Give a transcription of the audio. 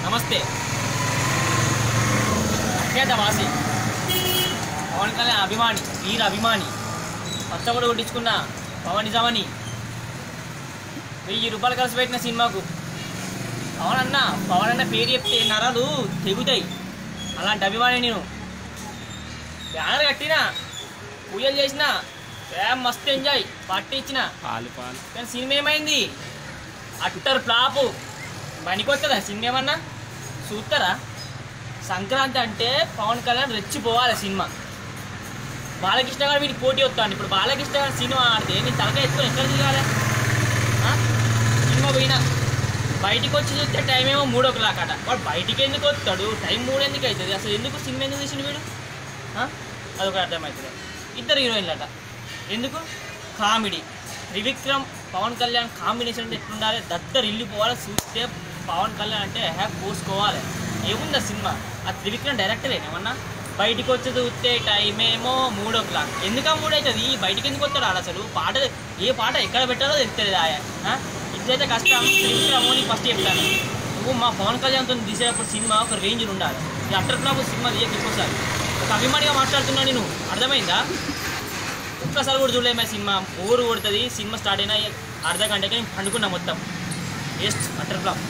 నమస్తే. అజ్ఞాతవాసి పవన్ కళ్యాణ్ అభిమాని, వీర అభిమాని, పచ్చగొడు కొట్టించుకున్న పవన్ నిజామని 1000 రూపాయలు కలిసి పెట్టిన సినిమాకు పవన్ అన్న పేరు చెప్తే నరాలు తెగుతాయి. అలాంటి అభిమాని నేను. బ్యానర్ కట్టినా, పూజలు చేసిన, మస్తు ఎంజాయ్ పార్టీ ఇచ్చిన. కానీ సినిమా ఏమైంది? Utter flop. పనికొస్తుందా సినిమా? ఏమన్నా చూస్తారా? సంక్రాంతి అంటే పవన్ కళ్యాణ్ రెచ్చిపోవాలి సినిమా. బాలకృష్ణ గారు వీడికి పోటీ వస్తాను. ఇప్పుడు బాలకృష్ణ గారు సినిమా ఆడితే నేను తలకాయ ఎత్తుకొని ఎక్కడ దిగాలి? సినిమా పోయినా బయటికి వచ్చి చూస్తే టైం ఏమో 3 o'clock అట. వాడు బయటికి ఎందుకు వస్తాడు? టైం 3 ఎందుకు అవుతుంది? అసలు ఎందుకు సినిమా ఎందుకు తీసిండు వీడు? అదొక అర్థమవుతుంది. 2 హీరోయిన్లట. ఎందుకు? కామెడీ. త్రివిక్రమ్ పవన్ కళ్యాణ్ కాంబినేషన్ అంటే ఎట్లుండాలి? దద్దరు వెళ్ళిపోవాలి. చూస్తే పవన్ కళ్యాణ్ అంటే పోసుకోవాలి. ఏముందా సినిమా? ఆ త్రివిక్రమ్ డైరెక్టరే ఏమన్నా. బయటికి వచ్చి చూస్తే టైం ఏమో 3 o'clock. ఎందుకు 3 అవుతుంది? బయటికి ఎందుకు వస్తాడు? ఆడ అసలు పాట ఏ పాట ఎక్కడ పెట్టాలో తెలుస్తుంది. ఇట్లయితే కష్టం. త్రివిక్రమ్ అని ఫస్ట్ చెప్తాను. నువ్వు మా పవన్ కళ్యాణ్తో తీసేటప్పుడు సినిమా ఒక రేంజ్లో ఉండాలి. ఈ అట్టర్ ఫ్లాప్ సినిమా తీయకపోసారి ఒక అభిమానిగా మాట్లాడుతున్నా నేను. అర్థమైందా? ఒక్కసారి కూడా చూడలేమే సినిమా. బోరు కొడుతుంది. సినిమా స్టార్ట్ అయినా అర్ధ గంటకి నేను పండుకున్నా మొత్తం. Waste utter flop.